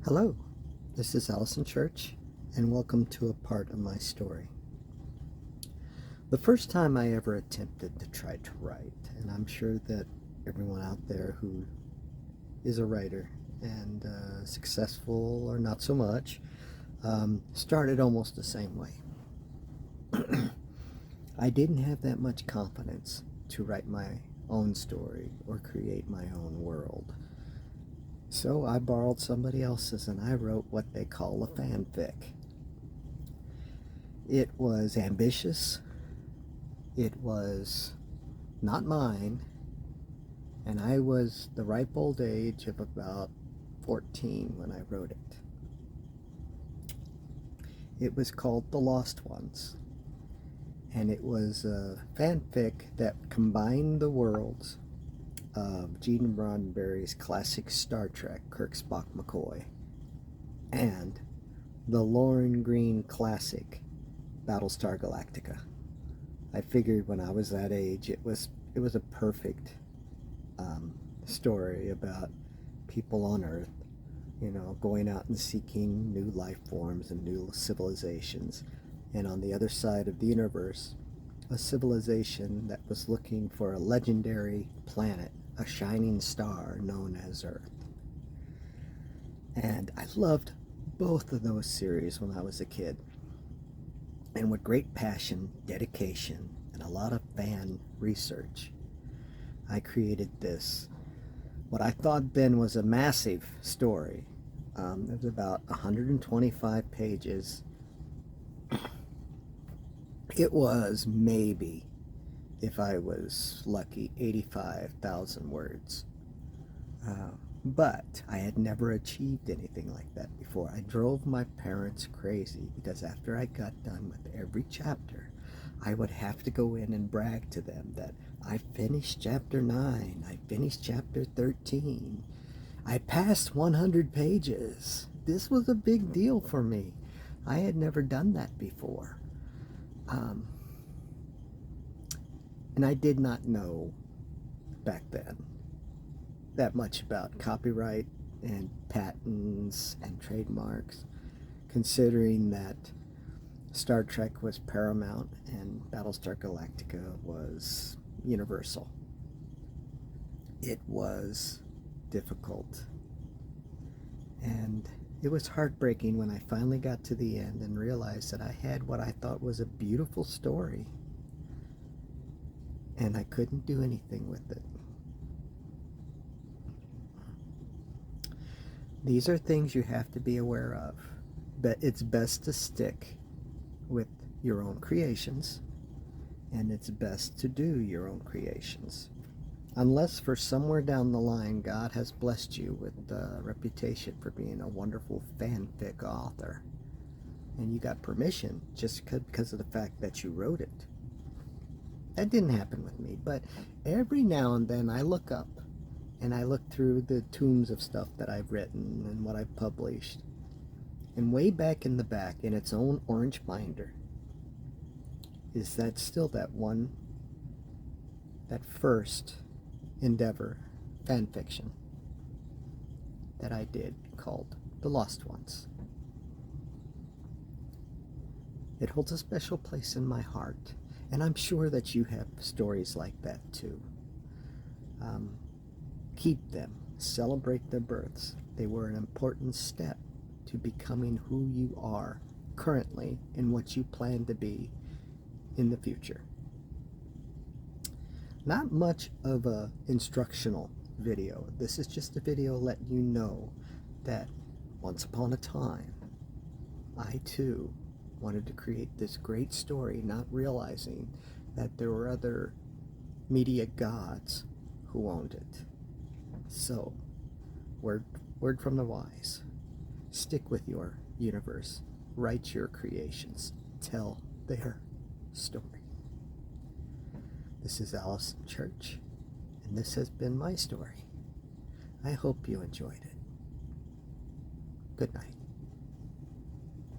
Hello, this is Allison Church, and welcome to a part of my story. The first time I ever attempted to try to write, and I'm sure that everyone out there who is a writer and successful or not so much, started almost the same way. I didn't have that much confidence to write my own story or create my own world. So I borrowed somebody else's and I wrote what they call a fanfic. It was ambitious, it was not mine, and I was the ripe old age of about 14 when I wrote it. It was called The Lost Ones, and it was a fanfic that combined the worlds of Gene Roddenberry's classic Star Trek, Kirk, Spock, McCoy, and the Lauren Green classic Battlestar Galactica. I figured when I was that age, it was a perfect story about people on Earth, going out and seeking new life forms and new civilizations, and on the other side of the universe, a civilization that was looking for a legendary planet, a shining star known as Earth. And I loved both of those series when I was a kid. And with great passion, dedication, and a lot of fan research, I created this, what I thought then was a massive story. It was about 125 pages. It was maybe, if I was lucky, 85,000 words. But I had never achieved anything like that before. I drove my parents crazy because after I got done with every chapter, I would have to go in and brag to them that I finished chapter 9, I finished chapter 13, I passed 100 pages. This was a big deal for me. I had never done that before. And I did not know back then that much about copyright and patents and trademarks, considering that Star Trek was Paramount and Battlestar Galactica was Universal. It was difficult, and it was heartbreaking when I finally got to the end and realized that I had what I thought was a beautiful story, and I couldn't do anything with it. These are things you have to be aware of, but it's best to stick with your own creations, and it's best to do your own creations. Unless for somewhere down the line God has blessed you with a reputation for being a wonderful fanfic author, and you got permission just because of the fact that you wrote it. That didn't happen with me, but every now and then I look up and I look through the tombs of stuff that I've written and what I've published. And way back in the back, in its own orange binder, is that still that first endeavor, fan fiction, that I did called The Lost Ones. It holds a special place in my heart, and I'm sure that you have stories like that too. Keep them, celebrate their births. They were an important step to becoming who you are currently and what you plan to be in the future. Not much of a instructional video. This is just a video letting you know that once upon a time, I too wanted to create this great story, not realizing that there were other media gods who owned it. So, word from the wise. Stick with your universe. Write your creations. Tell their story. This is Allison Church, and this has been my story. I hope you enjoyed it. Good night.